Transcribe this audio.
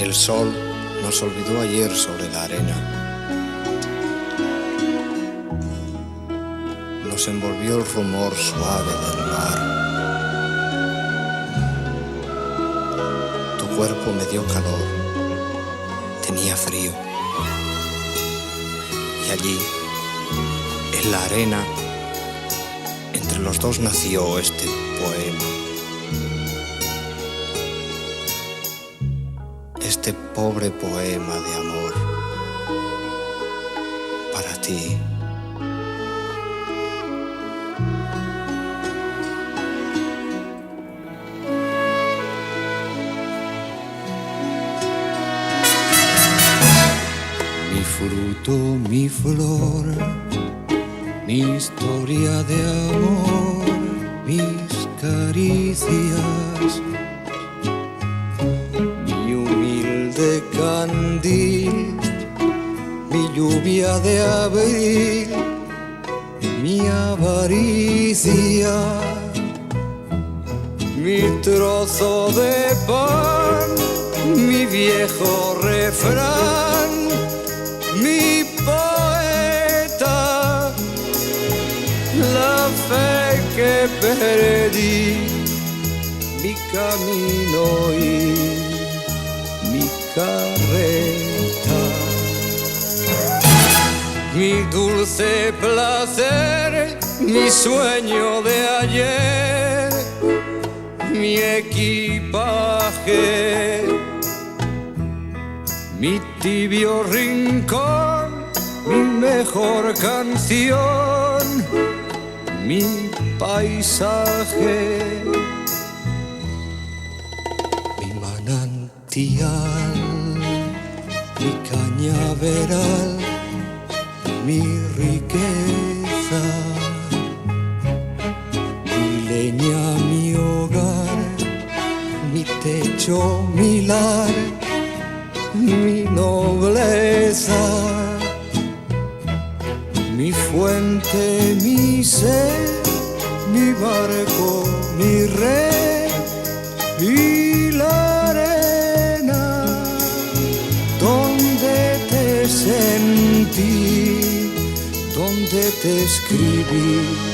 El sol nos olvidó ayer sobre la arena. Nos envolvió el rumor suave del mar. Tu cuerpo me dio calor, tenía frío. Y allí, en la arena, entre los dos nació este poema. Este pobre poema de amor para ti. Mi fruto, mi flor, mi historia de amor, mis caricias, de candil, mi lluvia de abril, mi avaricia, mi trozo de pan, mi viejo refrán, mi poeta, la fe que perdí, mi camino y mi carreta, mi dulce placer, mi sueño de ayer, mi equipaje, mi tibio rincón, mi mejor canción, mi paisaje, mi manantial, mi cañaveral, mi riqueza, mi leña, mi hogar, mi techo, mi lar, mi nobleza, mi fuente, mi sed, mi barco, mi red y la arena donde te sentí, donde te escribí.